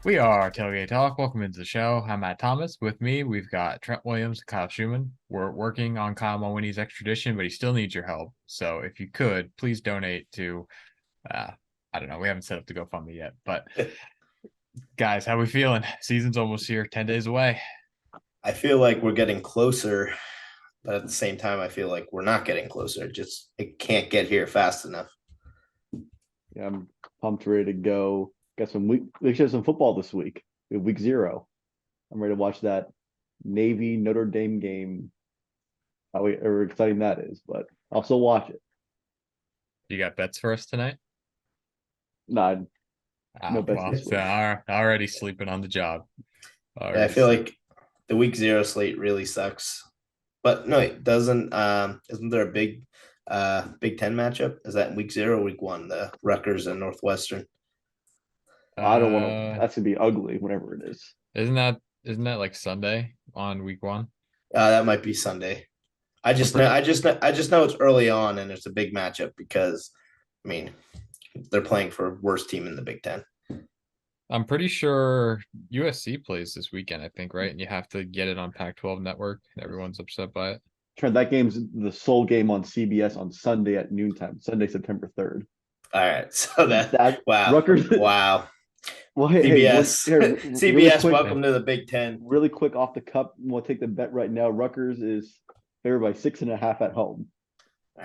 We are Tailgate Talk. Welcome into the show. I'm Matt Thomas. With me, we've got Trent Williams, Kyle Schumann. We're working on Kyle Mulwiney's extradition, but he still needs your help. So if you could, please donate to, uh, I don't know, we haven't set up the GoFundMe yet. But guys, how we feeling? Season's almost here, 10 days away. I feel like we're getting closer, but at the same time, I feel like we're not getting closer. It can't get here fast enough. Yeah, I'm pumped, ready to go. Got some week. We should have some football this week. Week 0. I'm ready to watch that Navy Notre Dame game. How exciting that is, but I'll still watch it. You got bets for us tonight? Nah, no bets Well, this so week. already sleeping on the job. Yeah, I feel like the week 0 slate really sucks. But no, it doesn't. Isn't there a Big Ten matchup? Is that in week 0 or week 1? The Rutgers and Northwestern. I don't want to. That's gonna be ugly, whatever it is. Isn't that like Sunday on week 1? That might be Sunday. I just know it's early on and it's a big matchup because, I mean, they're playing for worst team in the Big Ten. I'm pretty sure USC plays this weekend, I think, right? And you have to get it on Pac-12 network. Everyone's upset by it. Trent, that game's the sole game on CBS on Sunday at noontime, Sunday, September 3rd. All right, so That wow, Rutgers. wow. Well, CBS, CBS, CBS, welcome to the Big Ten. Really quick off the cup, we'll take the bet right now. Rutgers is favored by 6.5 at home.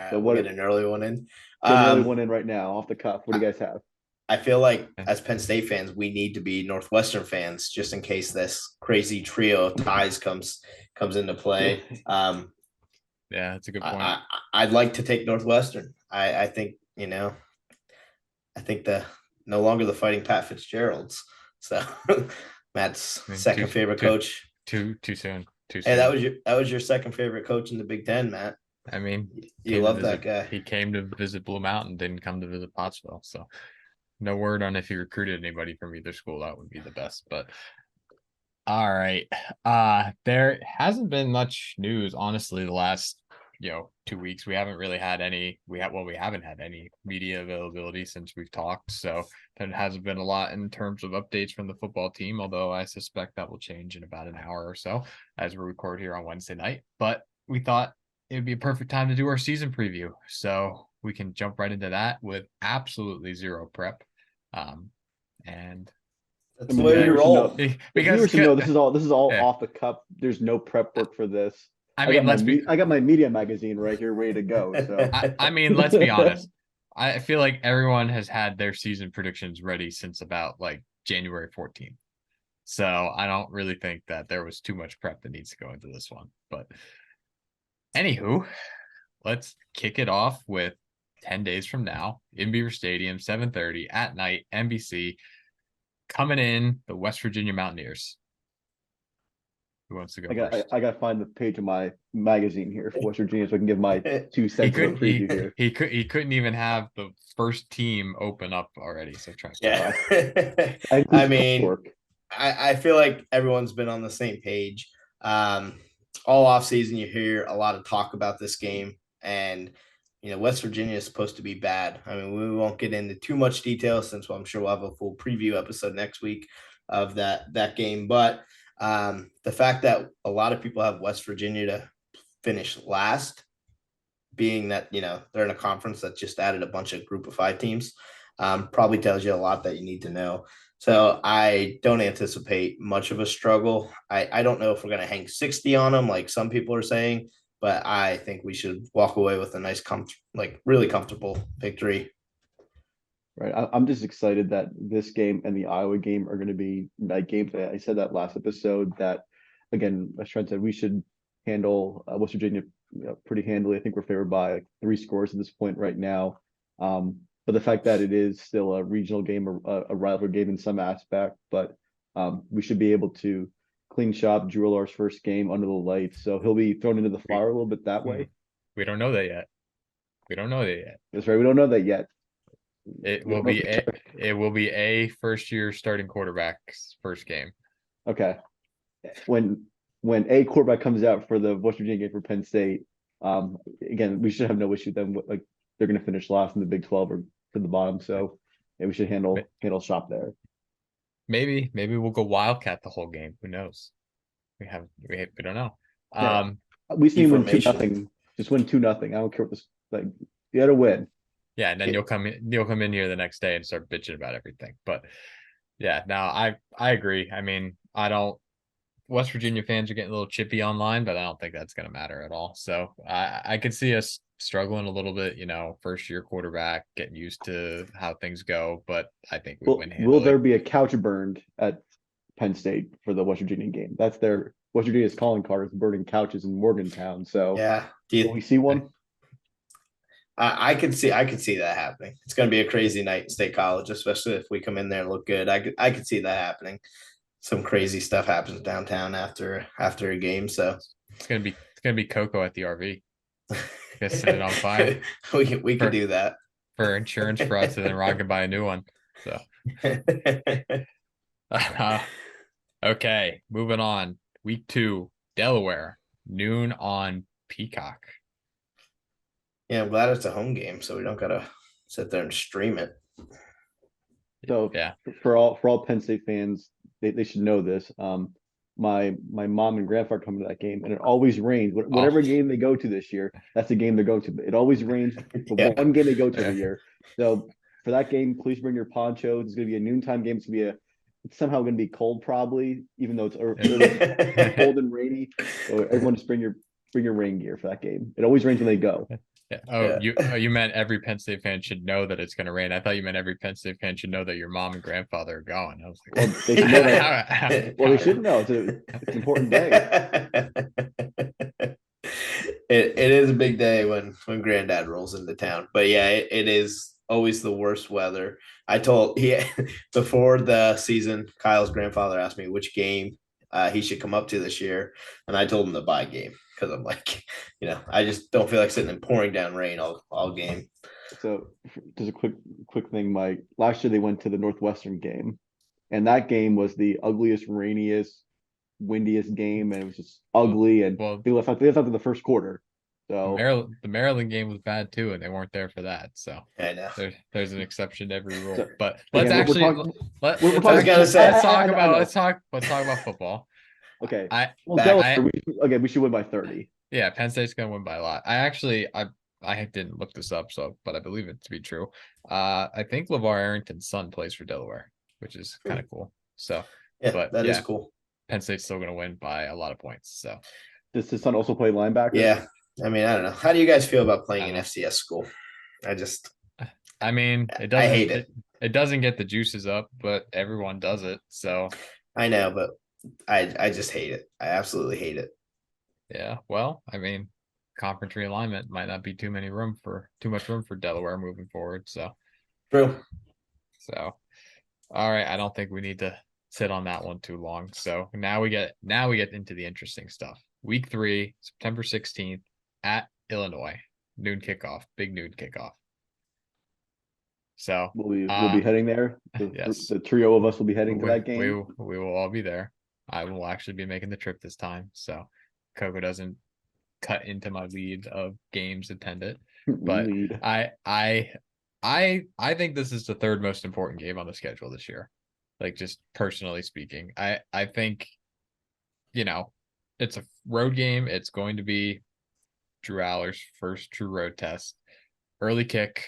So we'll get an early one in. Get an early one in right now off the cuff. What do you guys have? I feel like as Penn State fans, we need to be Northwestern fans just in case this crazy trio of ties comes into play. Yeah, that's a good point. I'd like to take Northwestern. I think I think no longer the Fighting Pat Fitzgeralds. So Matt's second favorite coach. Too soon. Hey, that was your second favorite coach in the Big Ten, Matt. I mean, you love that guy. He came to visit Blue Mountain, didn't come to visit Pottsville. So no word on if he recruited anybody from either school. That would be the best. But all right. There hasn't been much news, honestly, the last 2 weeks. We haven't really had any. We haven't had any media availability since we've talked. So there hasn't been a lot in terms of updates from the football team, although I suspect that will change in about an hour or so as we record here on Wednesday night. But we thought it would be a perfect time to do our season preview. So we can jump right into that with absolutely zero prep. And that's the way we roll. Because this is all off the cup. There's no prep work for this. I got my media magazine right here ready to go. So I mean, let's be honest. I feel like everyone has had their season predictions ready since about like January 14th. So I don't really think that there was too much prep that needs to go into this one. But anywho, let's kick it off with 10 days from now in Beaver Stadium, 7:30 at night, NBC, coming in the West Virginia Mountaineers. Who wants to go first? I got to find the page of my magazine here for West Virginia so I can give my 2 cents preview here. He couldn't even have the first team open up already. So try. Yeah. I mean, I feel like everyone's been on the same page. All off season, you hear a lot of talk about this game, and West Virginia is supposed to be bad. I mean, we won't get into too much detail since I'm sure we'll have a full preview episode next week of that game. But the fact that a lot of people have West Virginia to finish last, being that they're in a conference that just added a bunch of Group of 5 teams, probably tells you a lot that you need to know. So I don't anticipate much of a struggle. I don't know if we're going to hang 60 on them like some people are saying, but I think we should walk away with a nice, really comfortable victory. Right. I'm just excited that this game and the Iowa game are going to be night games. I said that last episode that, again, as Trent said, we should handle West Virginia pretty handily. I think we're favored by like 3 scores at this point right now. But the fact that it is still a regional game, a rivalry game in some aspect, but we should be able to clean shop Drew Allar's first game under the lights. So he'll be thrown into the fire a little bit that way. We don't know that yet. That's right. We don't know that yet. It will be a first year starting quarterback's first game. Okay. When a quarterback comes out for the West Virginia game for Penn State, again, we should have no issue with them. Like they're going to finish last in the Big 12 or to the bottom. So we should handle shop there. maybe we'll go Wildcat the whole game. Who knows? We don't know. Yeah. We just need to win Information. 2-0. Just win 2-0. I don't care what this like. You got to win. Yeah, and then you'll come in here the next day and start bitching about everything. But yeah, now I agree. I mean, I don't. West Virginia fans are getting a little chippy online, but I don't think that's going to matter at all. So I could see us struggling a little bit. First year quarterback, getting used to how things go. But I think we win handily. Will there be a couch burned at Penn State for the West Virginia game? That's their West Virginia's calling card is burning couches in Morgantown. So yeah, will we see one? I could see that happening. It's going to be a crazy night in State College, especially if we come in there and look good. I could see that happening. Some crazy stuff happens downtown after a game, so it's gonna be Coco at the RV. Just set it on fire. we could do that for insurance for us, and then Ron can buy a new one. So okay, moving on. Week 2, Delaware, noon on Peacock. Yeah, I'm glad it's a home game, so we don't gotta sit there and stream it. So yeah, for all Penn State fans, they should know this. My mom and grandpa come to that game, and it always rains. Whatever game they go to this year, that's the game they go to. It always rains. The one game they go to every year. So for that game, please bring your ponchos. It's going to be a noontime game. It's somehow going to be cold, probably, even though it's cold and rainy. So everyone just bring your rain gear for that game. It always rains when they go. Yeah. You meant every Penn State fan should know that it's going to rain. I thought you meant every Penn State fan should know that your mom and grandfather are going. I was like, well, they should know that. They should know. It's an important day. It is a big day when Granddad rolls into town. But yeah, it is always the worst weather. I told before the season, Kyle's grandfather asked me which game he should come up to this year, and I told him the bye game. Because I'm like, I just don't feel like sitting in pouring down rain all game. So just a quick thing, Mike. Last year they went to the Northwestern game, and that game was the ugliest, rainiest, windiest game, and it was just ugly. And they left after the first quarter. So the Maryland game was bad too, and they weren't there for that. So I know there's an exception to every rule. But let's talk about football. Okay. We should win by 30. Yeah, Penn State's gonna win by a lot. I didn't look this up, but I believe it to be true. I think LeVar Arrington's son plays for Delaware, which is kind of cool. So yeah, that is cool. Penn State's still gonna win by a lot of points. So does his son also play linebacker? Yeah. I mean, I don't know. How do you guys feel about playing in FCS school? I hate it. It doesn't get the juices up, but everyone does it. So I know, but I just hate it. I absolutely hate it. Yeah, well, I mean, conference realignment might not be too much room for Delaware moving forward. So true. So all right, I don't think we need to sit on that one too long. So now we get into the interesting stuff. Week 3, September 16th at Illinois, noon kickoff, big noon kickoff. So we'll be heading there. Yes, the trio of us will be heading to that game. We will all be there. I will actually be making the trip this time, so Coco doesn't cut into my lead of games attended. But I think this is the third most important game on the schedule this year. Like, just personally speaking, I think, it's a road game. It's going to be Drew Aller's first true road test. Early kick,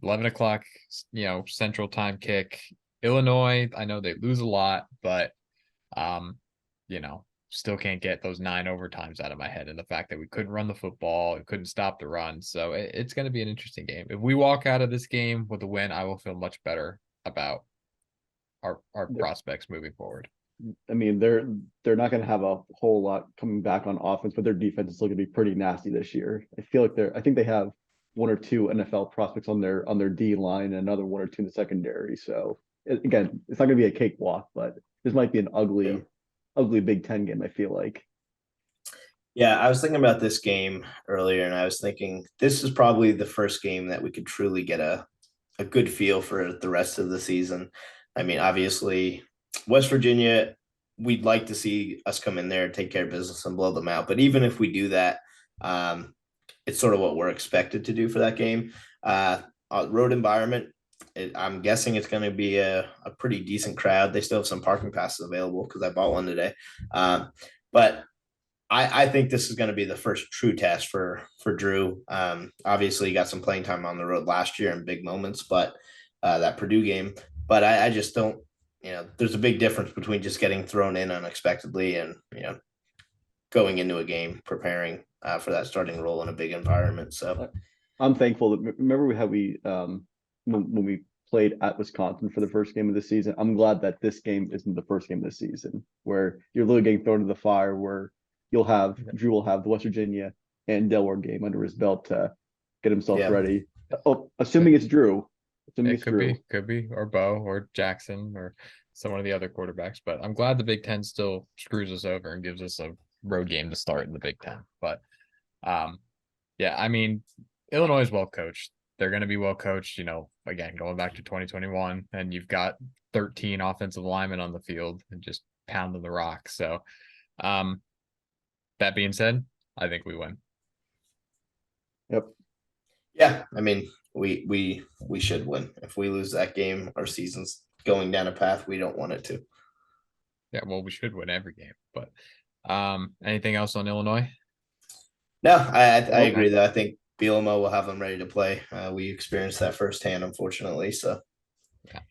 11 o'clock, Central Time kick. Illinois, I know they lose a lot, but still can't get those 9 overtimes out of my head. And the fact that we couldn't run the football, we couldn't stop the run. So it's going to be an interesting game. If we walk out of this game with a win, I will feel much better about our prospects moving forward. I mean, they're not going to have a whole lot coming back on offense, but their defense is still going to be pretty nasty this year. I think they have 1 or 2 NFL prospects on their D line and another 1 or 2 in the secondary. So again, it's not going to be a cakewalk, but this might be an ugly Big Ten game, I feel like. Yeah, I was thinking about this game earlier, and I was thinking this is probably the first game that we could truly get a good feel for the rest of the season. I mean, obviously, West Virginia, we'd like to see us come in there, take care of business, and blow them out. But even if we do that, it's sort of what we're expected to do for that game. Road environment, I'm guessing it's going to be a pretty decent crowd. They still have some parking passes available because I bought one today. But I think this is going to be the first true test for Drew. Obviously, he got some playing time on the road last year in big moments, but that Purdue game. But I just don't, there's a big difference between just getting thrown in unexpectedly and, going into a game preparing for that starting role in a big environment. So I'm thankful that remember when we played at Wisconsin for the first game of the season. I'm glad that this game isn't the first game of the season where you're literally getting thrown to the fire, where Drew will have the West Virginia and Delaware game under his belt to get himself ready. Oh, assuming it's Drew. It could be, or Bo or Jackson or some of the other quarterbacks. But I'm glad the Big Ten still screws us over and gives us a road game to start in the Big Ten. But yeah, I mean, Illinois is well coached. They're going to be well coached, again, going back to 2021, and you've got 13 offensive linemen on the field and just pounding the rock. So that being said, I think we win. Yep. Yeah, I mean, we should win. If we lose that game, our season's going down a path we don't want it to. Yeah, well, we should win every game. But anything else on Illinois? No, I agree though. I think Bielema will have them ready to play. We experienced that firsthand, unfortunately, so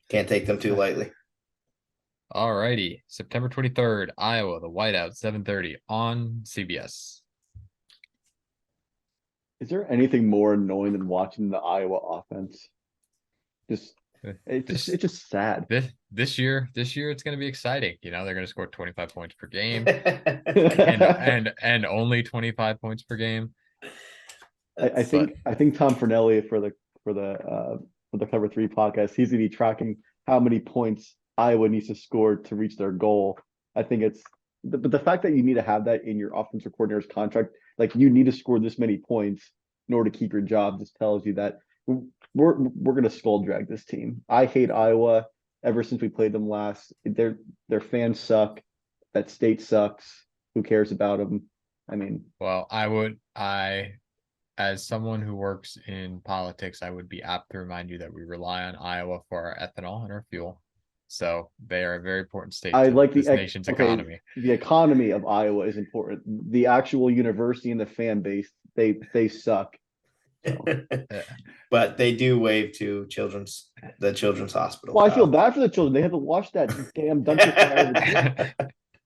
can't take them too lightly. All righty, September 23rd, Iowa, the whiteout, 7:30 on CBS. Is there anything more annoying than watching the Iowa offense? It's just sad. This year it's going to be exciting. They're going to score 25 points per game, and only 25 points per game. I think Tom Fornelli for the Cover 3 podcast, he's going to be tracking how many points Iowa needs to score to reach their goal. I think but the fact that you need to have that in your offensive coordinator's contract, like you need to score this many points in order to keep your job, just tells you that we're going to skull drag this team. I hate Iowa ever since we played them last. Their fans suck. That state sucks. Who cares about them? I mean, well, as someone who works in politics, I would be apt to remind you that we rely on Iowa for our ethanol and our fuel. So they are a very important state to this nation's economy. The economy of Iowa is important. The actual university and the fan base, they suck. So. But they do wave to the children's hospital. Well, I feel bad for the children. They have to watch that damn dumpster fire.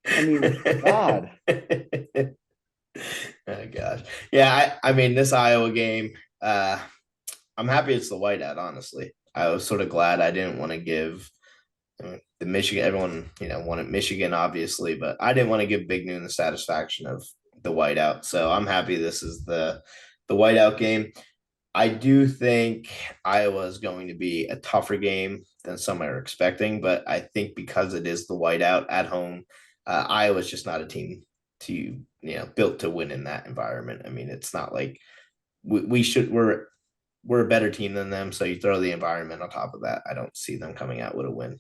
I mean, God. Oh gosh. Yeah, I mean this Iowa game, I'm happy it's the whiteout, honestly. I was sort of glad I didn't want to give the Michigan, everyone, wanted Michigan, obviously, but I didn't want to give Big Noon the satisfaction of the whiteout. So I'm happy this is the whiteout game. I do think Iowa is going to be a tougher game than some are expecting, but I think because it is the whiteout at home, Iowa's just not a team to built to win in that environment. I mean, it's not like we're a better team than them. So you throw the environment on top of that, I don't see them coming out with a win.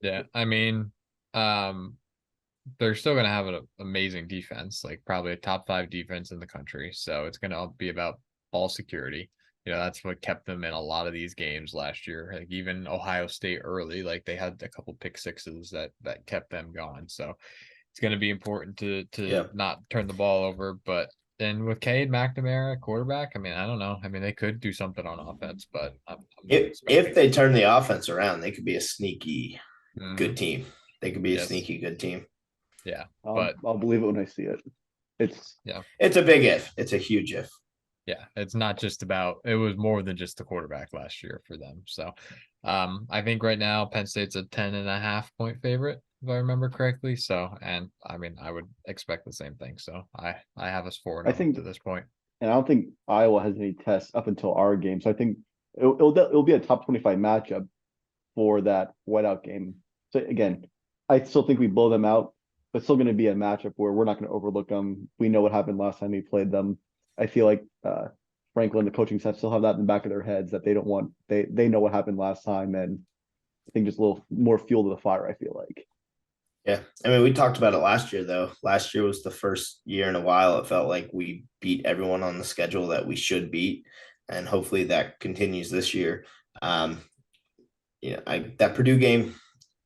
Yeah, I mean, they're still going to have an amazing defense, like probably a top 5 defense in the country. So it's going to be about ball security. That's what kept them in a lot of these games last year. Like even Ohio State early, like they had a couple pick sixes that kept them going. So it's going to be important to not turn the ball over. But then with Cade McNamara quarterback, I mean, I don't know. I mean, they could do something on offense, but if they turn the offense around, they could be a sneaky good team. They could be a sneaky good team. Yeah, I'll believe it when I see it. It's a big if. It's a huge if. Yeah, it's not just about, it was more than just the quarterback last year for them. So I think right now Penn State's a 10.5 point favorite, if I remember correctly. So, and I mean, I would expect the same thing. So I have us 4-0 to this point. And I don't think Iowa has any tests up until our game. So I think it'll be a top 25 matchup for that whiteout game. So again, I still think we blow them out, but it's still going to be a matchup where we're not going to overlook them. We know what happened last time we played them. I feel like Franklin, the coaching staff, still have that in the back of their heads that they don't want. They know what happened last time, and I think just a little more fuel to the fire. I feel like. Yeah, I mean, we talked about it last year, though. Last year was the first year in a while it felt like we beat everyone on the schedule that we should beat, and hopefully that continues this year. that Purdue game,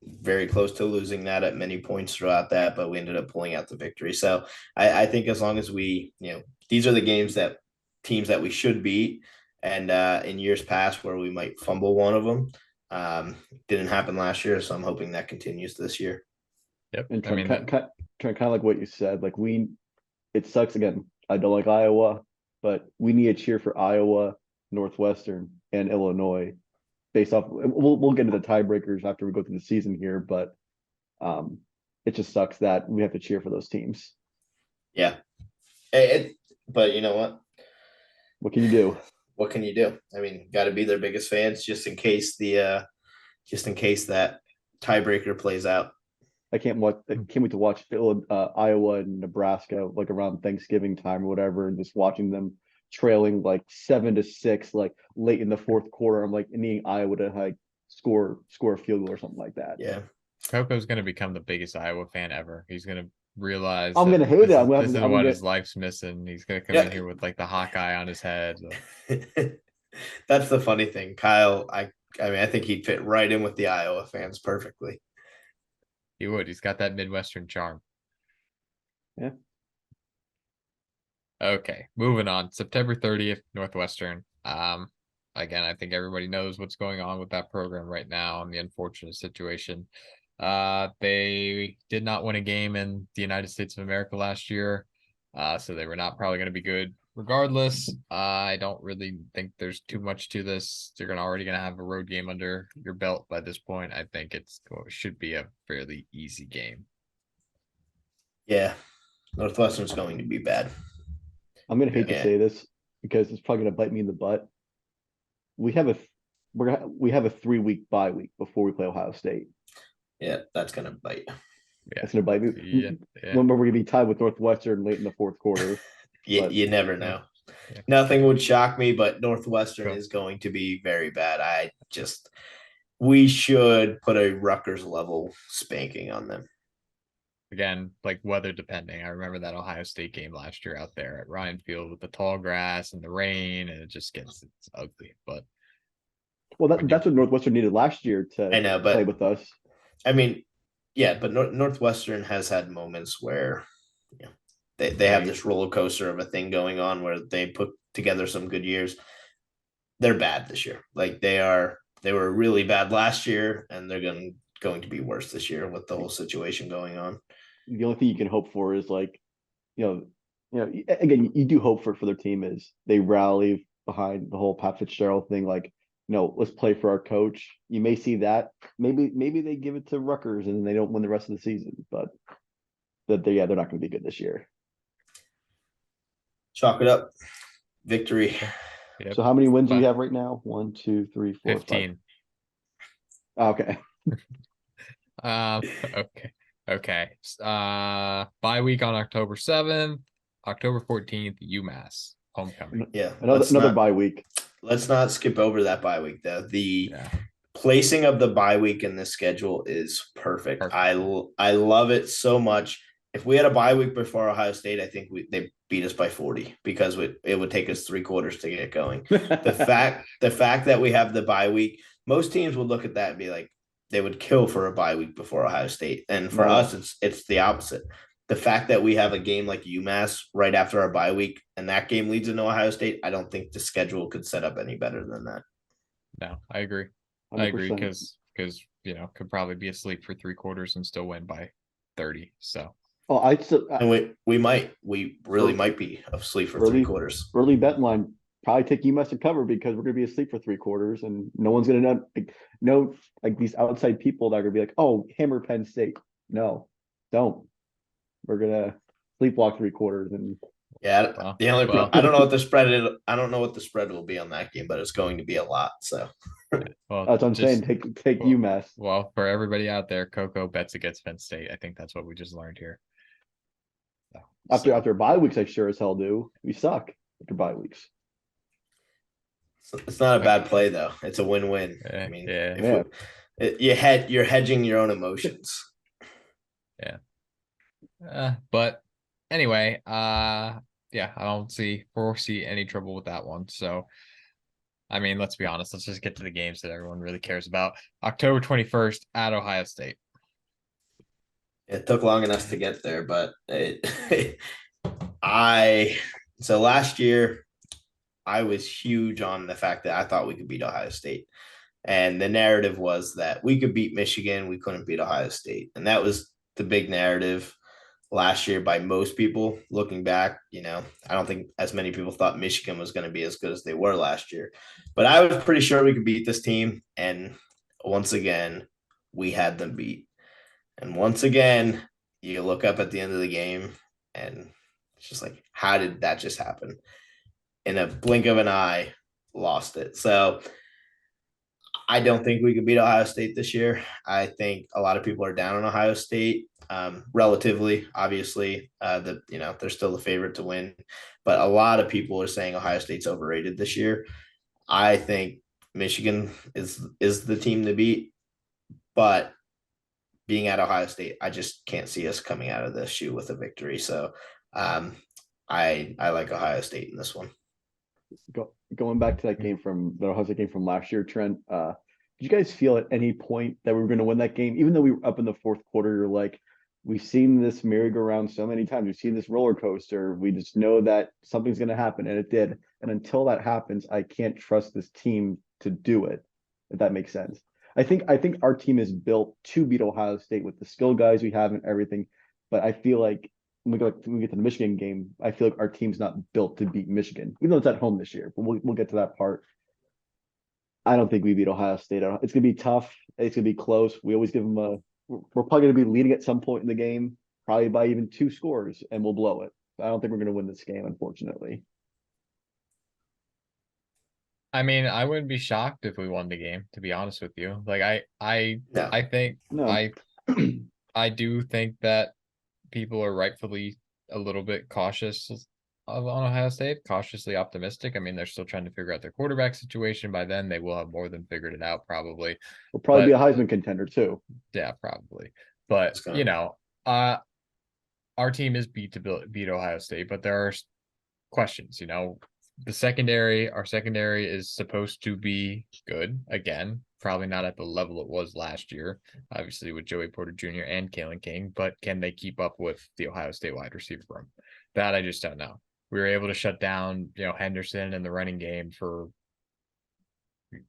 very close to losing that at many points throughout that, but we ended up pulling out the victory. So I think as long as we, these are the teams that we should beat. And in years past where we might fumble one of them, didn't happen last year. So I'm hoping that continues this year. Yep. And kind of like what you said, like it sucks again. I don't like Iowa, but we need to cheer for Iowa, Northwestern, and Illinois based off. We'll get into the tiebreakers after we go through the season here, but it just sucks that we have to cheer for those teams. Yeah. But you know what? What can you do? What can you do? I mean, got to be their biggest fans just in case that tiebreaker plays out. I can't wait to watch Iowa and Nebraska like around Thanksgiving time or whatever, and just watching them trailing like 7-6, like late in the fourth quarter. I'm like needing Iowa to like score a field goal or something like that. Yeah. Coco's gonna become the biggest Iowa fan ever. He's gonna realize I'm gonna hate it. This is what his life's missing. He's gonna come in here with like the Hawkeye on his head. That's the funny thing, Kyle. I mean, I think he'd fit right in with the Iowa fans perfectly. He would. He's got that Midwestern charm. Yeah. Okay, moving on. September 30th, Northwestern. Again, I think everybody knows what's going on with that program right now and the unfortunate situation. They did not win a game in the United States of America last year, so they were not probably going to be good. Regardless, I don't really think there's too much to this. You're already going to have a road game under your belt by this point. I think it should be a fairly easy game. Yeah, Northwestern's going to be bad. I'm going to hate to say this because it's probably going to bite me in the butt. We have a 3-week bye week before we play Ohio State. Yeah, that's going to bite. Yeah, it's going to bite me. Yeah. Remember, we're going to be tied with Northwestern late in the fourth quarter. You never know. Yeah. Nothing would shock me, but Northwestern is going to be very bad. We should put a Rutgers level spanking on them. Again, like weather depending. I remember that Ohio State game last year out there at Ryan Field with the tall grass and the rain, and it's ugly. But that's what Northwestern needed last year to play with us. I mean, yeah, but Northwestern has had moments where they have this roller coaster of a thing going on where they put together some good years. They're bad this year. Like they were really bad last year, and they're going to be worse this year with the whole situation going on. The only thing you can hope for is again, you do hope for their team is they rally behind the whole Pat Fitzgerald thing. Like, let's play for our coach. You may see that. Maybe they give it to Rutgers and they don't win the rest of the season, but they're not going to be good this year. Chalk it up. Victory. Yep. So how many wins do you have right now? 1, 2, 3, 4, 15. 5. Okay. Okay. Bye week on October 7th, October 14th, UMass homecoming. Yeah. Another bye week. Let's not skip over that bye week though. The placing of the bye week in this schedule is perfect. I love it so much. If we had a bye week before Ohio State, I think they beat us by 40 because it would take us 3 quarters to get going. The fact that we have the bye week, most teams would look at that and be like, they would kill for a bye week before Ohio State. And for us, it's the opposite. The fact that we have a game like UMass right after our bye week and that game leads into Ohio State, I don't think the schedule could set up any better than that. No, I agree. 100%. I agree because could probably be asleep for 3 quarters and still win by 30. So. And we really might be asleep for 3 quarters. Early bet line, probably take UMass to cover because we're going to be asleep for 3 quarters and no one's going to know these outside people that are going to be like, oh, hammer Penn State. No, don't. We're going to sleepwalk 3 quarters. And the only problem, I don't know what the spread is. I don't know what the spread will be on that game, but it's going to be a lot. So that's what I'm saying. Take UMass. Well, for everybody out there, Coco bets against Penn State. I think that's what we just learned here. After bye weeks, I sure as hell do. We suck after bye weeks. It's not a bad play though. It's a win-win. I mean, you're hedging your own emotions. Yeah. But anyway, I don't foresee any trouble with that one. So I mean, let's be honest. Let's just get to the games that everyone really cares about. October 21st at Ohio State. It took long enough to get there, but so last year I was huge on the fact that I thought we could beat Ohio State. And the narrative was that we could beat Michigan, we couldn't beat Ohio State. And that was the big narrative last year by most people. Looking back, I don't think as many people thought Michigan was going to be as good as they were last year. But I was pretty sure we could beat this team. And once again, we had them beat. And once again, you look up at the end of the game and it's just like, how did that just happen? In a blink of an eye, lost it. So I don't think we could beat Ohio State this year. I think a lot of people are down on Ohio State. Relatively, obviously, they're still the favorite to win, but a lot of people are saying Ohio State's overrated this year. I think Michigan is the team to beat, but being at Ohio State, I just can't see us coming out of this shoe with a victory. So I like Ohio State in this one. Going back to that game from the Ohio State game from last year, Trent, did you guys feel at any point that we were going to win that game? Even though we were up in the fourth quarter, you're like, we've seen this merry-go-round so many times. We've seen this roller coaster. We just know that something's going to happen, and it did. And until that happens, I can't trust this team to do it, if that makes sense. I think our team is built to beat Ohio State with the skill guys we have and everything. But I feel like when we get to the Michigan game, I feel like our team's not built to beat Michigan, even though it's at home this year. But we'll get to that part. I don't think we beat Ohio State. It's going to be tough. It's going to be close. We always give them we're probably going to be leading at some point in the game, probably by even 2 scores, and we'll blow it. I don't think we're going to win this game, unfortunately. I mean, I wouldn't be shocked if we won the game, to be honest with you. Like I think No. I do think that people are rightfully a little bit cautious on Ohio State, cautiously optimistic. I mean, they're still trying to figure out their quarterback situation. By then, they will have more than figured it out, probably. We'll probably be a Heisman contender too. Yeah, probably. But our team is beat Ohio State, but there are questions. Our secondary is supposed to be good again. Probably not at the level it was last year, obviously with Joey Porter Jr. and Kalen King, but can they keep up with the Ohio State wide receiver room? That I just don't know. We were able to shut down, Henderson in the running game for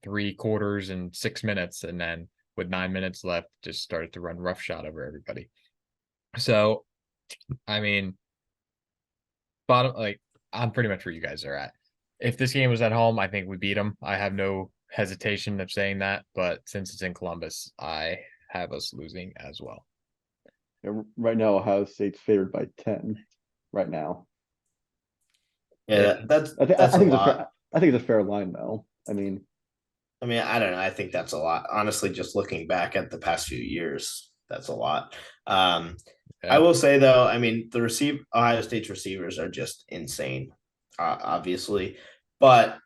3 quarters and 6 minutes, and then with 9 minutes left, just started to run roughshod over everybody. So, I mean, I'm pretty much where you guys are at. If this game was at home, I think we beat them. I have no hesitation of saying that, but since it's in Columbus, I have us losing as well. Yeah, right now, Ohio State's favored by 10. Right now. Yeah, I think it's a fair line, though. I mean, I don't know. I think that's a lot. Honestly, just looking back at the past few years, that's a lot. I will say though, Ohio State's receivers are just insane, obviously, but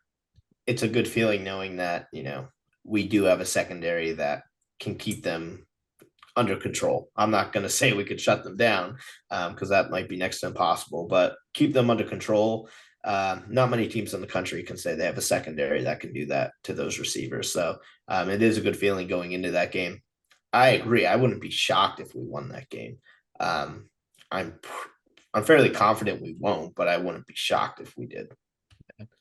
it's a good feeling knowing that we do have a secondary that can keep them under control. I'm not going to say we could shut them down because that might be next to impossible, but keep them under control. Not many teams in the country can say they have a secondary that can do that to those receivers. So it is a good feeling going into that game. I agree. I wouldn't be shocked if we won that game. I'm fairly confident we won't, but I wouldn't be shocked if we did.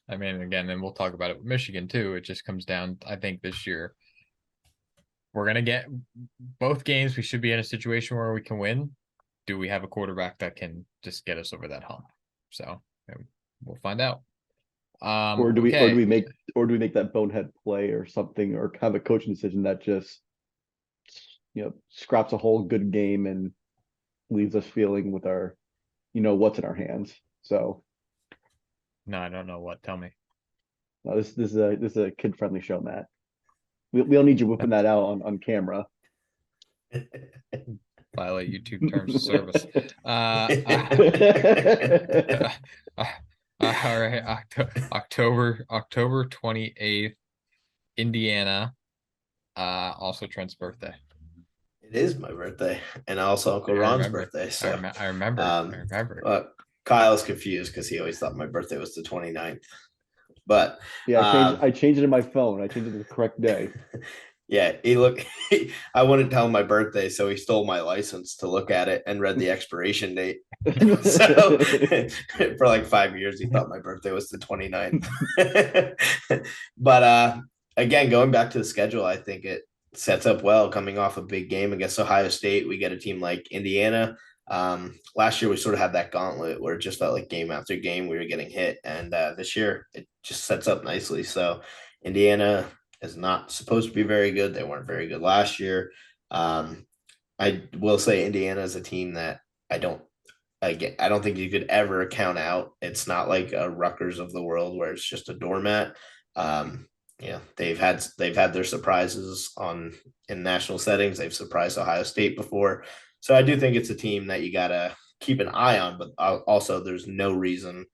I mean, again, and we'll talk about it with Michigan too. It just comes down, I think this year, we're going to get both games. We should be in a situation where we can win. Do we have a quarterback that can just get us over that hump? So we'll find out. Or do we make that bonehead play or something, or have a coaching decision that just scraps a whole good game and leaves us feeling with our what's in our hands. So no, I don't know what. Tell me. No, this is a kid friendly show, Matt. We don't need you whipping that out on camera. Violate YouTube terms of service. All right, October 28th, Indiana. Also Trent's birthday. It is my birthday, and also Uncle Ron's birthday. So I remember. Kyle's confused because he always thought my birthday was the 29th. But Yeah, I changed it in my phone. I changed it to the correct day. yeah, I wouldn't tell him my birthday, so he stole my license to look at it and read the expiration date. So for like 5 years, he thought my birthday was the 29th. But again, going back to the schedule, I think it sets up well coming off a big game against Ohio State. We get a team like Indiana. Last year we sort of had that gauntlet where it just felt like game after game we were getting hit, and this year it just sets up nicely. So Indiana is not supposed to be very good. They weren't very good last year. I will say Indiana is a team that I don't I don't think you could ever count out. It's not like a Rutgers of the world where it's just a doormat. Um, they've had their surprises in national settings. They've surprised Ohio State before, so I do think it's a team that you gotta keep an eye on. But also, there's no reason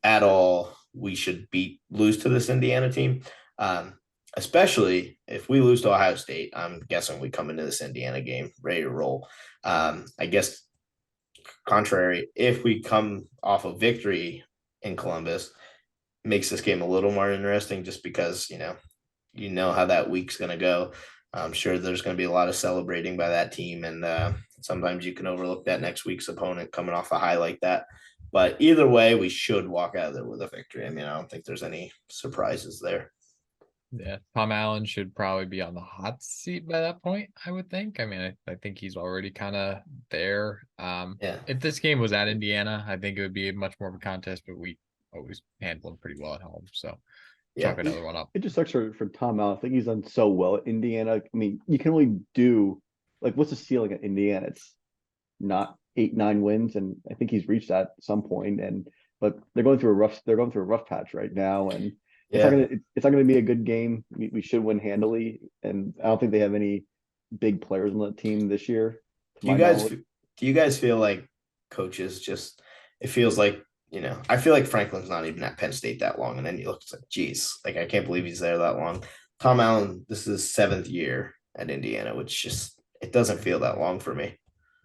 at all we should lose to this Indiana team. Especially if we lose to Ohio State. I'm guessing we come into this Indiana game ready to roll. I guess contrary, if we come off a victory in Columbus, makes this game a little more interesting just because, you know how that week's going to go. I'm sure there's going to be a lot of celebrating by that team. And sometimes you can overlook that next week's opponent coming off a high like that. But either way, we should walk out of there with a victory. I mean, I don't think there's any surprises there. Yeah, Tom Allen should probably be on the hot seat by that point, I would think. I mean, I think he's already kind of there. Yeah. If this game was at Indiana, I think it would be much more of a contest, but we always handle him pretty well at home. So Yeah. chalk another one up. It just sucks for Tom Allen. I think he's done so well at Indiana. I mean, you can only do like what's the ceiling at Indiana? It's not 8, 9 wins, and I think he's reached that at some point. But they're going through a rough patch right now, and it's not gonna be a good game. We should win handily, and I don't think they have any big players on the team this year. Do you guys feel like coaches just? It feels like I feel like Franklin's not even at Penn State that long, and then you look, it's like, geez, like I can't believe he's there that long. Tom Allen, this is his 7th year at Indiana, which just it doesn't feel that long for me.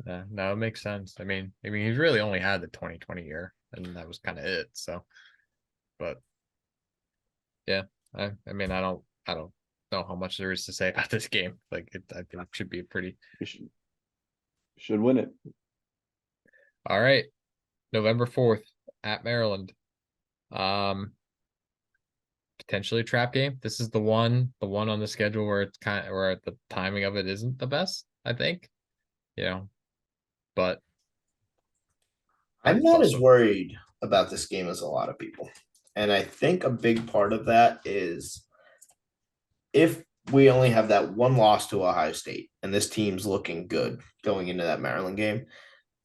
Yeah, no, it makes sense. I mean, he's really only had the 2020 year, and that was kind of it. So, but yeah, I mean, I don't know how much there is to say about this game. Like, I think it should be a pretty. We should win it. All right, November 4th at Maryland. Potentially a trap game. This is the one on the schedule where it's where the timing of it isn't the best, I think. But I'm not as worried about this game as a lot of people. And I think a big part of that is if we only have that one loss to Ohio State and this team's looking good going into that Maryland game,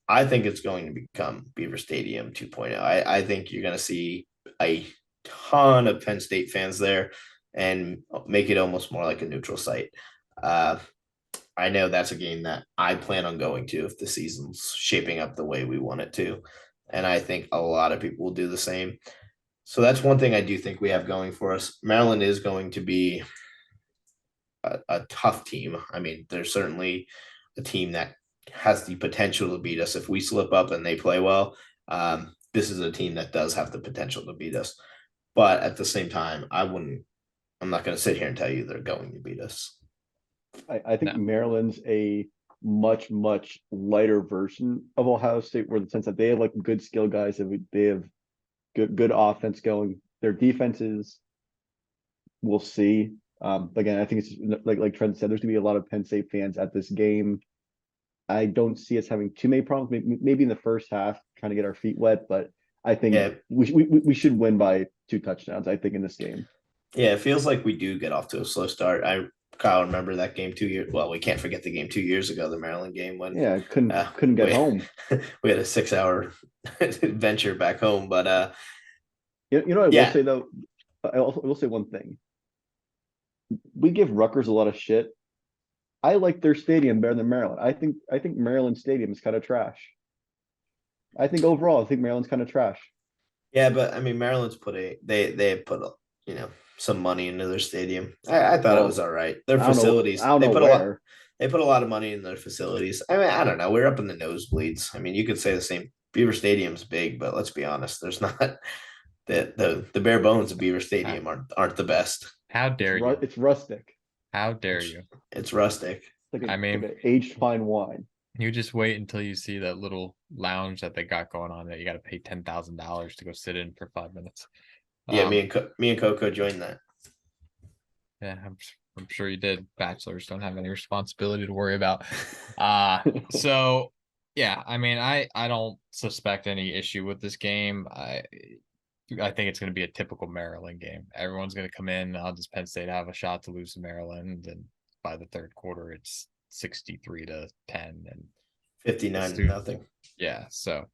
I think it's going to become Beaver Stadium 2.0. I think you're going to see a ton of Penn State fans there and make it almost more like a neutral site. I know that's a game that I plan on going to if the season's shaping up the way we want it to. And I think a lot of people will do the same. So that's one thing I do think we have going for us. Maryland is going to be a tough team. I mean, there's certainly a team that has the potential to beat us if we slip up and they play well. This is a team that does have the potential to beat us. But at the same time, I'm not going to sit here and tell you they're going to beat us. I think Maryland's a much, much lighter version of Ohio State, where in the sense that they have like good skill guys and they have good offense going. Their defenses, we'll see. Again, I think it's like Trent said, there's gonna be a lot of Penn State fans at this game. I don't see us having too many problems. Maybe in the first half, trying to get our feet wet, but I think we should win by 2 touchdowns. I think in this game. Yeah, it feels like we do get off to a slow start. Kyle, remember that game 2 years? Well, we can't forget the game 2 years ago, the Maryland game when couldn't get home. We had a 6-hour adventure back home, but I will say though. I will say one thing. We give Rutgers a lot of shit. I like their stadium better than Maryland. I think Maryland Stadium is kind of trash. I think Maryland's kind of trash. Yeah, but I mean, Maryland's they have put some money into their stadium. I thought it was all right. Their facilities, they put a lot of money in their facilities. I mean, I don't know. We're up in the nosebleeds. I mean, you could say the same. Beaver Stadium's big, but let's be honest, there's the bare bones of Beaver Stadium aren't the best. How dare you? It's rustic. How dare you? It's rustic. It's like I mean, like an aged fine wine. You just wait until you see that little lounge that they got going on that you got to pay $10,000 to go sit in for 5 minutes. Yeah, me and Coco joined that. Yeah, I'm sure you did. Bachelors don't have any responsibility to worry about. So yeah, I mean, I don't suspect any issue with this game. I think it's going to be a typical Maryland game. Everyone's going to come in. I'll just Penn State have a shot to lose to Maryland, and by the third quarter, it's 63-10 and 59-0. Yeah, so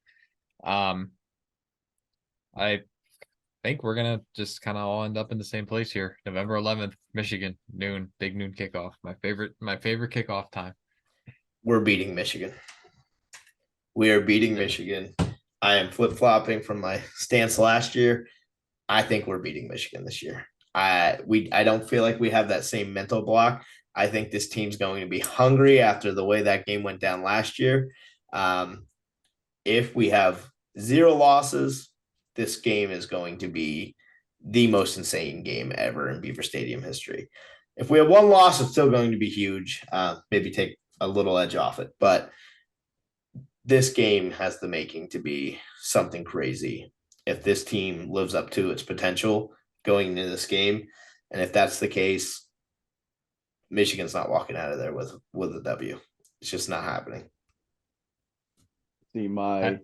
I think we're gonna just kind of all end up in the same place here. November 11th, Michigan, noon, big noon kickoff. My favorite kickoff time. We're beating Michigan. We are beating Michigan. I am flip-flopping from my stance last year. I think we're beating Michigan this year. I don't feel like we have that same mental block. I think this team's going to be hungry after the way that game went down last year. If we have 0 losses, this game is going to be the most insane game ever in Beaver Stadium history. If we have 1 loss, it's still going to be huge. Maybe take a little edge off it. But this game has the making to be something crazy. If this team lives up to its potential going into this game, and if that's the case, Michigan's not walking out of there with a W. It's just not happening. See, my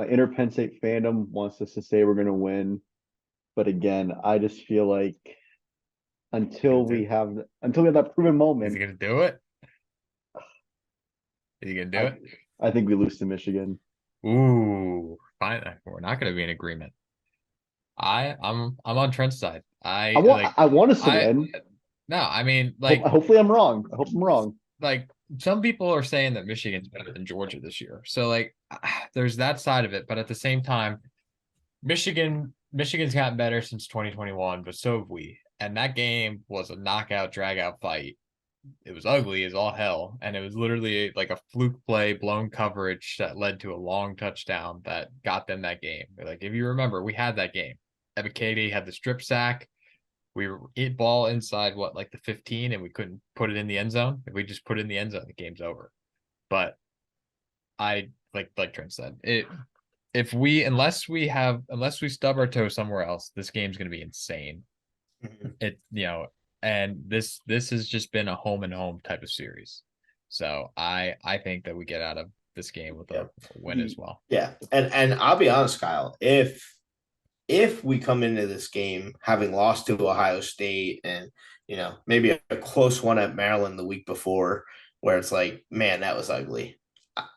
inner Penn State fandom wants us to say we're going to win, but again, I just feel like until we have that proven moment, is he going to do it? Is he going to do it? I think we lose to Michigan. Ooh, fine. We're not going to be in agreement. I'm on Trent's side. I want us to win. No, I mean, like, hopefully I'm wrong. I hope I'm wrong. Like, some people are saying that Michigan's better than Georgia this year. So like, there's that side of it. But at the same time, Michigan's gotten better since 2021, but so have we. And that game was a knockout, drag-out fight. It was ugly as all hell. And it was literally like a fluke play, blown coverage that led to a long touchdown that got them that game. Like, if you remember, we had that game. Ebikade had the strip sack. We were ball inside like the 15, and we couldn't put it in the end zone. If we just put it in the end zone, the game's over. But I like Trent said, unless we stub our toe somewhere else, this game's going to be insane. Mm-hmm. And this has just been a home and home type of series. So I think that we get out of this game with a win as well. Yeah, and I'll be honest, Kyle, if we come into this game having lost to Ohio State and, maybe a close one at Maryland the week before where it's like, man, that was ugly.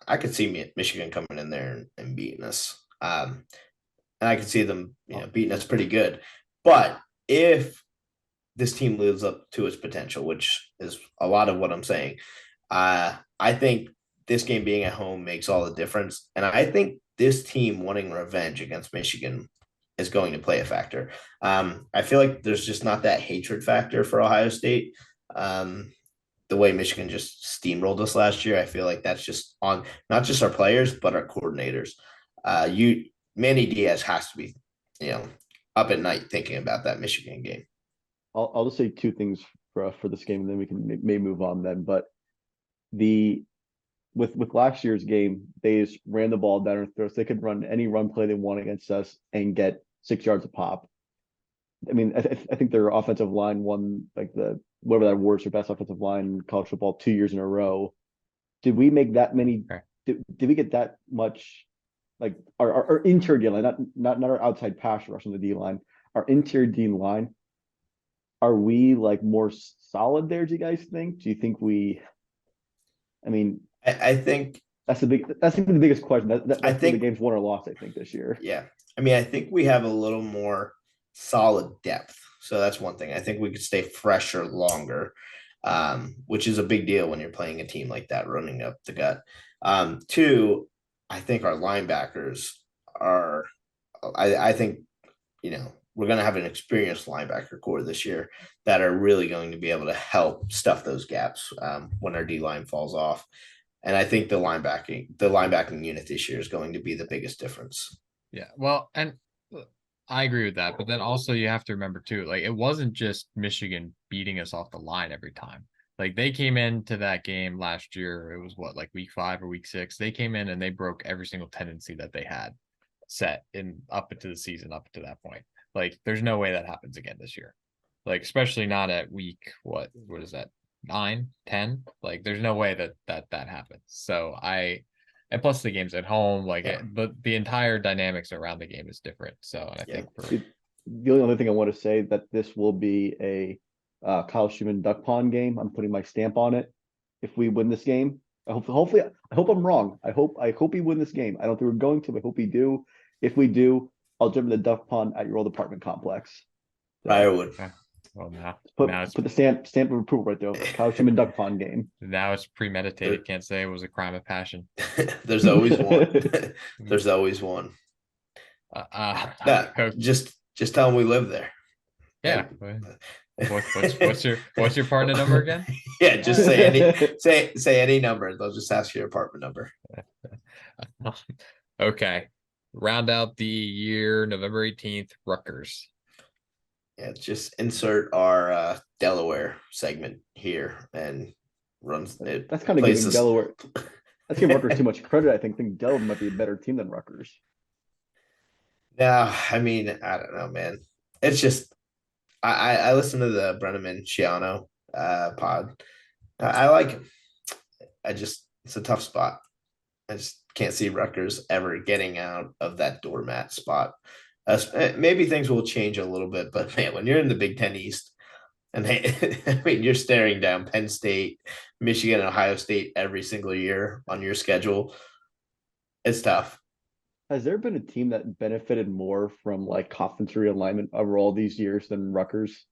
I could see Michigan coming in there and beating us. And I could see them, beating us pretty good. But if this team lives up to its potential, which is a lot of what I'm saying, I think this game being at home makes all the difference. And I think this team wanting revenge against Michigan is going to play a factor. I feel like there's just not that hatred factor for Ohio State. The way Michigan just steamrolled us last year, I feel like that's just on not just our players, but our coordinators. Manny Diaz has to be, up at night thinking about that Michigan game. I'll just say 2 things for this game, and then we can may move on then. But with last year's game, they just ran the ball down our throats. They could run any run play they want against us and get 6 yards a pop. I mean, I think their offensive line won like whatever that awards for best offensive line in college football 2 years in a row. Did we make that many? Did we get that much? Like our interior D line, not our outside pass rush on the D line. Our interior D line. Are we like more solid there? Do you guys think? Do you think we? I mean, I think that's the biggest question. I think the game's won or lost. I think this year. Yeah, I mean, I think we have a little more solid depth. So that's one thing. I think we could stay fresher longer, which is a big deal when you're playing a team like that running up the gut. 2, I think our linebackers are. I think we're going to have an experienced linebacker core this year that are really going to be able to help stuff those gaps when our D line falls off. And I think the linebacking unit this year is going to be the biggest difference. Yeah. Well, and I agree with that, but then also you have to remember too, like it wasn't just Michigan beating us off the line every time. Like they came into that game last year, it was what, like week 5 or week 6. They came in and they broke every single tendency that they had set in up into the season up to that point. Like there's no way that happens again this year. Like especially not at week what is that? 9, 10? Like there's no way that happens. So and plus the game's at home, but the entire dynamics around the game is different. So, and I think the only other thing I want to say that this will be a Kyle Schumann duck pond game. I'm putting my stamp on it. If we win this game, I hope I'm wrong. I hope we win this game. I don't think we're going to. But I hope we do. If we do, I'll jump in the duck pond at your old apartment complex. So, I would. Well, now put the stamp of approval right there. Kyle Schumann duck pond game. Now it's premeditated. Can't say it was a crime of passion. There's always one. There's always one. Just tell them we live there. Yeah. What's your partner number again? Yeah, just say any number. They'll just ask your apartment number. Okay. Round out the year, November 18th, Rutgers. Yeah, just insert our Delaware segment here and runs it. That's kind of giving Delaware. That's giving Rutgers too much credit. I think Delaware might be a better team than Rutgers. Yeah, I mean, I don't know, man. It's just I listen to the Brenneman Shiano pod. I like him. It's a tough spot. I just can't see Rutgers ever getting out of that doormat spot. Maybe things will change a little bit, but man, when you're in the Big Ten East, and I mean, you're staring down Penn State, Michigan, and Ohio State every single year on your schedule, it's tough. Has there been a team that benefited more from like conference realignment over all these years than Rutgers?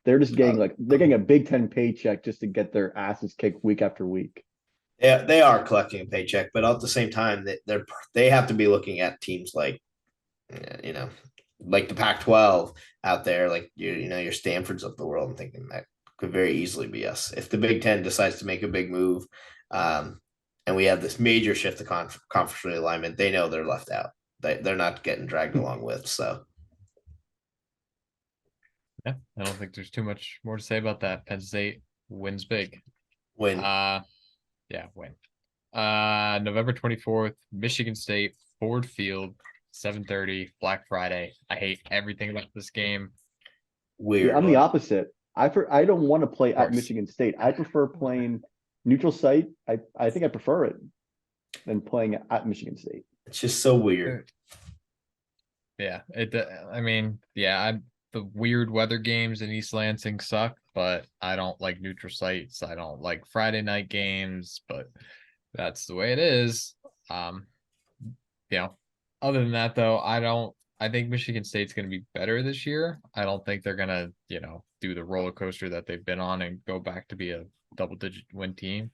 They're just getting they're getting a Big Ten paycheck just to get their asses kicked week after week. Yeah, they are collecting a paycheck, but at the same time, they have to be looking at teams like, like the Pac-12 out there, like your Stanfords of the world. I'm thinking that could very easily be us if the Big Ten decides to make a big move, and we have this major shift to conference realignment. They know they're left out. They're not getting dragged along with. So, yeah, I don't think there's too much more to say about that. Penn State wins big. Win. Win. November 24th, Michigan State, Ford Field. 7:30, Black Friday. I hate everything about this game. Weird. I'm the opposite. I don't want to play at Michigan State. I prefer playing neutral site. I think I prefer it than playing at Michigan State. It's just so weird. Yeah, the weird weather games in East Lansing suck, but I don't like neutral sites. I don't like Friday night games, but that's the way it is. Other than that, though, I think Michigan State's going to be better this year. I don't think they're going to, do the roller coaster that they've been on and go back to be a double-digit win team.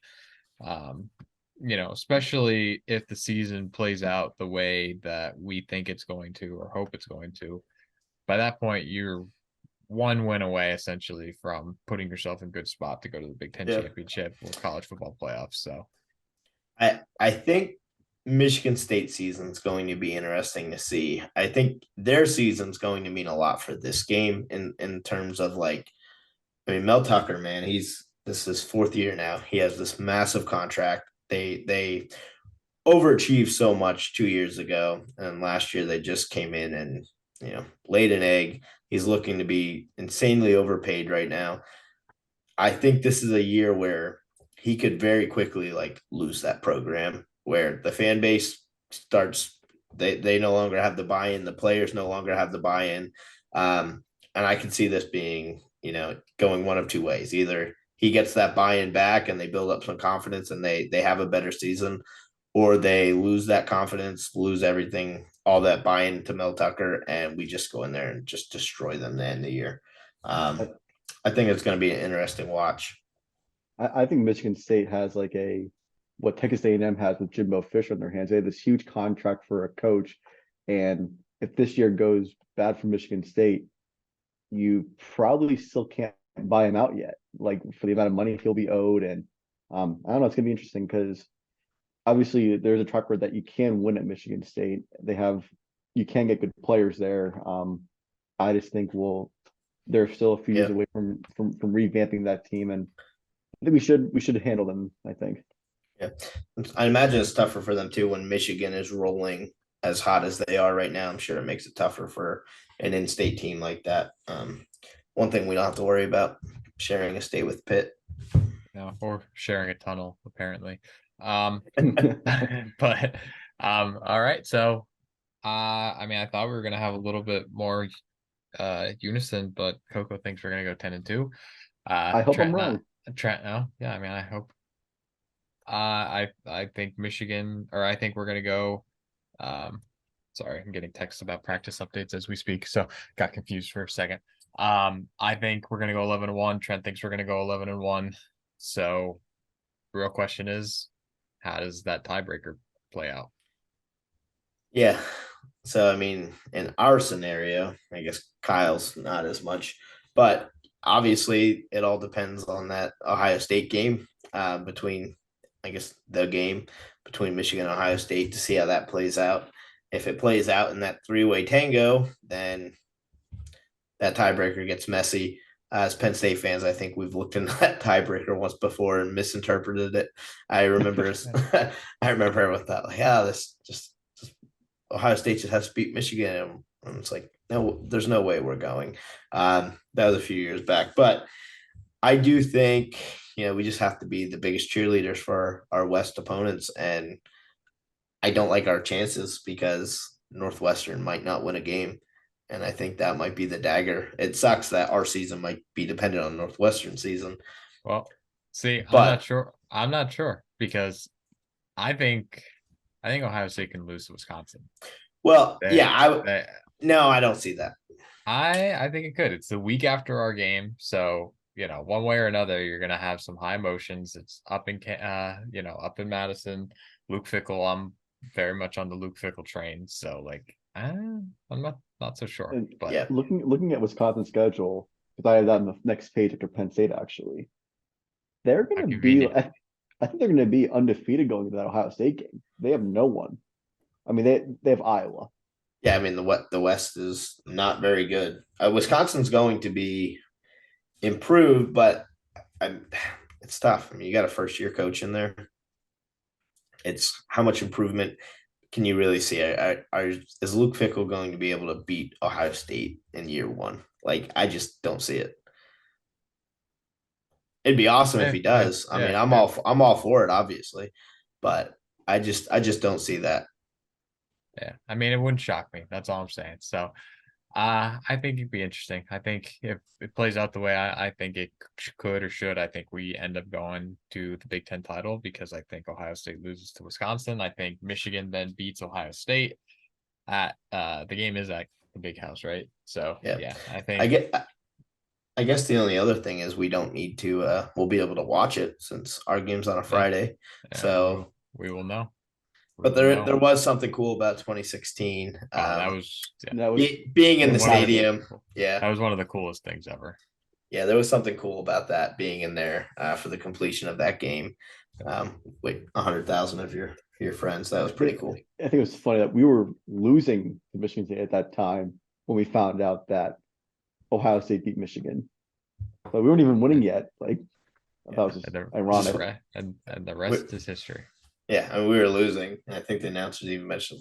Especially if the season plays out the way that we think it's going to or hope it's going to. By that point, you're one win away, essentially, from putting yourself in a good spot to go to the Big Ten championship or college football playoffs. So I think Michigan State season is going to be interesting to see. I think their season's going to mean a lot for this game in terms of Mel Tucker, man, this is his 4th year now. He has this massive contract. They overachieved so much 2 years ago, and last year they just came in and laid an egg. He's looking to be insanely overpaid right now. I think this is a year where he could very quickly lose that program, where the fan base starts, they no longer have the buy-in, the players no longer have the buy-in. And I can see this being, going one of two ways. Either he gets that buy-in back and they build up some confidence and they have a better season, or they lose that confidence, lose everything, all that buy-in to Mel Tucker, and we just go in there and just destroy them the end of the year. I think it's going to be an interesting watch. I think Michigan State has what Texas A&M has with Jimbo Fisher on their hands. They have this huge contract for a coach, and if this year goes bad for Michigan State, you probably still can't buy him out yet, for the amount of money he'll be owed. And I don't know, it's gonna be interesting because obviously there's a track record that you can win at Michigan State. They have you can get good players there. I just think they're still a few years away from revamping that team, and I think we should handle them, I think. Yeah. I imagine it's tougher for them too when Michigan is rolling as hot as they are right now. I'm sure it makes it tougher for an in-state team like that. One thing we don't have to worry about, sharing a state with Pitt. No, or sharing a tunnel, apparently. But all right. So I mean, I thought we were gonna have a little bit more unison, but Coco thinks we're gonna go 10-2. I hope I'm wrong. Trent, no, yeah, I mean, I hope. I think Michigan, or I think we're gonna go. Sorry, I'm getting texts about practice updates as we speak, so got confused for a second. I think we're gonna go 11-1. Trent thinks we're gonna go 11-1. So, the real question is, how does that tiebreaker play out? Yeah. So, I mean, in our scenario, I guess Kyle's not as much, but obviously it all depends on that Ohio State game between, I guess, the game between Michigan and Ohio State to see how that plays out. If it plays out in that three-way tango, then that tiebreaker gets messy. As Penn State fans, I think we've looked into that tiebreaker once before and misinterpreted it. I remember, I remember everyone thought, like, this just Ohio State just has to beat Michigan, and it's like, no, there's no way we're going. That was a few years back, but I do think we just have to be the biggest cheerleaders for our West opponents, and I don't like our chances because Northwestern might not win a game. And I think that might be the dagger. It sucks that our season might be dependent on Northwestern season. Well, see, I'm not sure. I'm not sure because I think Ohio State can lose to Wisconsin. Well, no, I don't see that. I think it could. It's the week after our game, so one way or another, you're gonna have some high emotions. It's up in up in Madison. Luke Fickell, I'm very much on the Luke Fickell train. So I'm not so sure. But yeah, looking at Wisconsin's schedule, because I have that on the next page after Penn State, actually, they're going to be. I think they're going to be undefeated going into that Ohio State game. They have no one. I mean, they have Iowa. Yeah, I mean the West is not very good. Wisconsin's going to be improved, but it's tough. I mean, you got a first-year coach in there. It's how much improvement can you really see? Is Luke Fickell going to be able to beat Ohio State in year one? I just don't see it. It'd be awesome if he does. I mean, I'm all for it, obviously, but I just don't see that. Yeah, I mean, it wouldn't shock me. That's all I'm saying. So, I think it'd be interesting. I think if it plays out the way I think it could or should, I think we end up going to the Big Ten title because I think Ohio State loses to Wisconsin. I think Michigan then beats Ohio State at the game is at the Big House, right? So yeah, I think I guess the only other thing is we don't need to we'll be able to watch it since our game's on a Friday. Yeah, so we will know. But there was something cool about 2016. That was being in the stadium. Yeah, that was one of the coolest things ever. Yeah, there was something cool about that being in there for the completion of that game. With 100,000 of your friends, that was pretty cool. I think it was funny that we were losing to Michigan State at that time when we found out that Ohio State beat Michigan. But we weren't even winning yet. That was just ironic. And the rest is history. Yeah, I mean, we were losing. And I think the announcers even mentioned,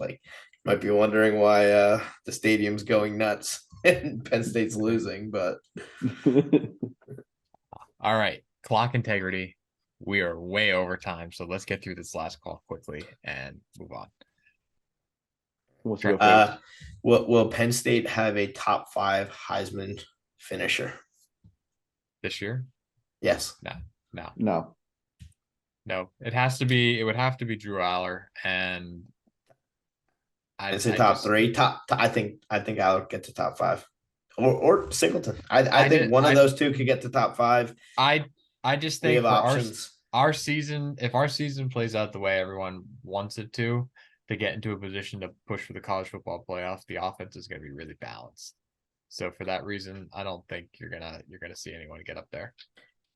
might be wondering why the stadium's going nuts and Penn State's losing, but. All right, clock integrity. We are way over time, so let's get through this last call quickly and move on. Will Penn State have a top 5 Heisman finisher this year? Yes. No. It has to be. It would have to be Drew Aller, and I'd say top 3. I think Aller gets to top 5, or Singleton. I think one of those two could get to top 5. I just think for our season, if our season plays out the way everyone wants it to get into a position to push for the college football playoff, the offense is going to be really balanced. So for that reason, I don't think you're gonna see anyone get up there.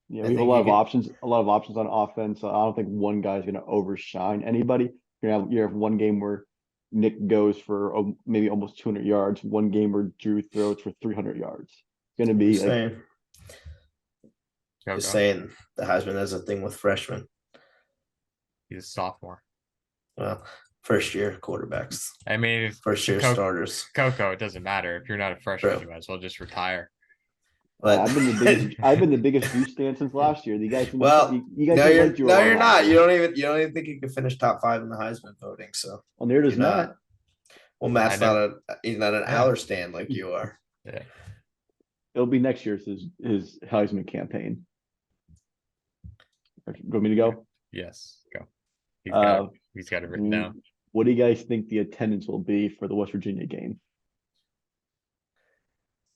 Yeah, we have a lot of options on offense. So I don't think one guy's going to overshine anybody. You have one game where Nick goes for maybe almost 200 yards. One game where Drew throws for 300 yards. It's going to be like. Just saying, the Heisman is a thing with freshmen. He's a sophomore. Well, first year quarterbacks. I mean, first year starters. Coco, it doesn't matter. If you're not a freshman, you might as well just retire. But I've been the biggest Drew stand since last year. You guys, you guys no, you're not. You don't even think you can finish top 5 in the Heisman voting. So well, there does Matt. Well, Matt's he's not an Aller stand like you are. Yeah. It'll be next year's his Heisman campaign. Want me to go? Yes, go. He's got it written down. What do you guys think the attendance will be for the West Virginia game?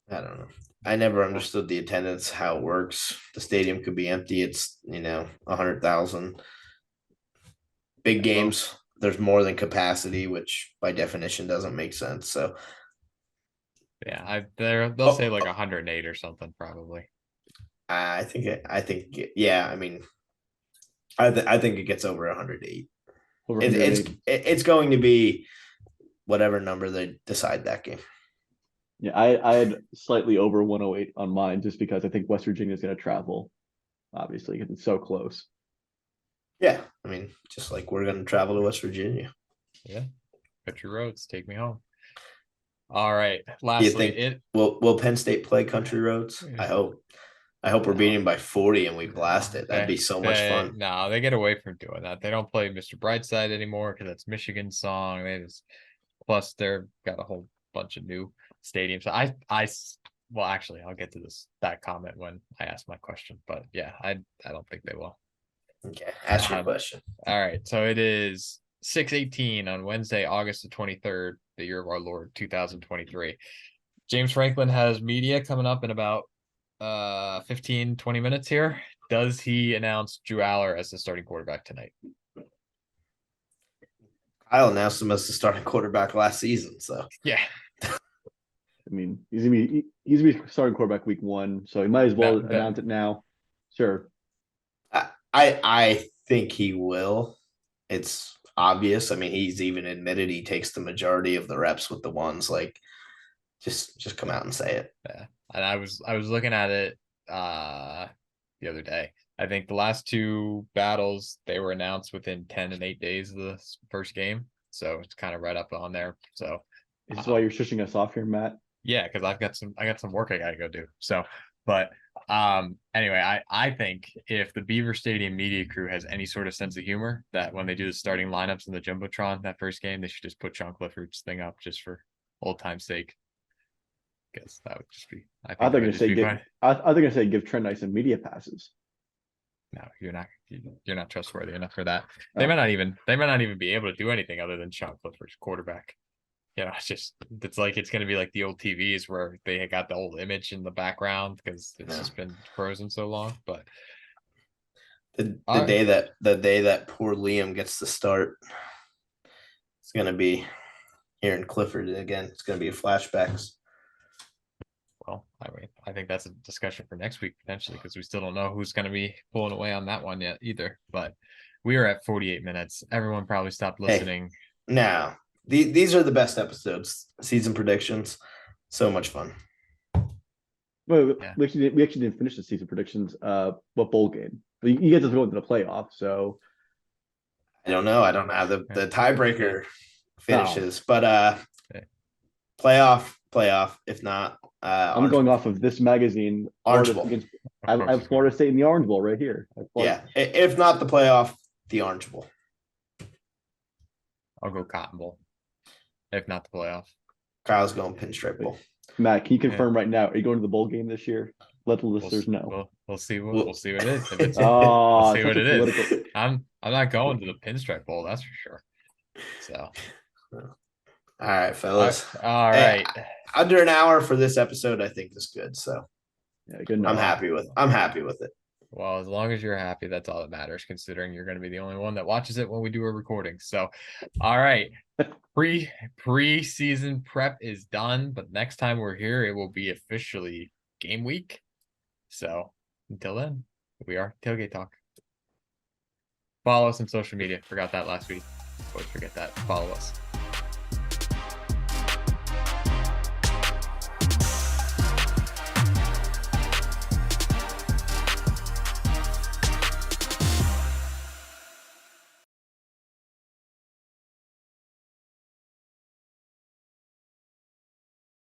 I don't know. I never understood the attendance, how it works. The stadium could be empty. It's 100,000. Big games, there's more than capacity, which by definition doesn't make sense. So yeah, they'll say like 108 or something probably. I think yeah. I mean, I think it gets over 108. It's going to be whatever number they decide that game. Yeah, I had slightly over 108 on mine just because I think West Virginia is going to travel, obviously, because it's so close. Yeah, I mean, just like we're going to travel to West Virginia. Yeah, country roads, take me home. All right. Lastly, will Penn State play country roads? I hope. We're beating by 40 and we blast it. That'd be so much fun. No, they get away from doing that. They don't play Mr. Brightside anymore because that's Michigan's song. Plus they've got a whole bunch of new stadiums. Well, actually, I'll get to that comment when I ask my question. But yeah, I don't think they will. Okay, ask your question. All right, so it is 6:18 on Wednesday, August the 23rd, the year of our Lord, 2023. James Franklin has media coming up in about 15-20 minutes here. Does he announce Drew Aller as the starting quarterback tonight? Kyle announced him as the starting quarterback last season, so yeah. I mean, he's gonna be starting quarterback week 1, so he might as well announce it now. Sure. I think he will. It's obvious. I mean, he's even admitted he takes the majority of the reps with the ones. Like, just come out and say it. Yeah. And I was looking at it the other day. I think the last 2 battles, they were announced within 10 and 8 days of the first game. So it's kind of right up on there. So is this why you're shushing us off here, Matt? Yeah, because I got some work I gotta go do. So but anyway, I think if the Beaver Stadium media crew has any sort of sense of humor, that when they do the starting lineups in the Jumbotron that first game, they should just put Sean Clifford's thing up just for old time's sake. Because that would just be. I think they're gonna say give Trent Knight some media passes. No, you're not trustworthy enough for that. They might not even be able to do anything other than Sean Clifford's quarterback. It's like it's going to be like the old TVs where they got the old image in the background because it's just been frozen so long. But the day that poor Liam gets to start, it's going to be hearing Clifford again. It's going to be flashbacks. Well, I mean, I think that's a discussion for next week potentially because we still don't know who's going to be pulling away on that one yet either. But we are at 48 minutes. Everyone probably stopped listening. Now. These are the best episodes. Season predictions, so much fun. Well, we actually didn't finish the season predictions. What bowl game? But you get to go into the playoff, so I don't know. I don't have the tiebreaker finishes, but playoff. If not, I'm going off of this magazine. Orange Bowl. I have Florida State in the Orange Bowl right here. Yeah, if not the playoff, the Orange Bowl. I'll go Cotton Bowl. If not the playoff. Kyle's going Pinstripe Bowl. Matt, can you confirm right now? Are you going to the bowl game this year? Let the listeners know. We'll see what it is. If it's, we'll see what it is. I'm not going to the Pinstripe Bowl, that's for sure. So all right, fellas. All right. Under an hour for this episode, I think is good. So yeah, good enough. I'm happy with it. Well, as long as you're happy, that's all that matters, considering you're going to be the only one that watches it when we do a recording. So, all right. Pre-season prep is done, but next time we're here, it will be officially game week. So, until then, we are Tailgate Talk. Follow us on social media. Forgot that last week. Always forget that. Follow us.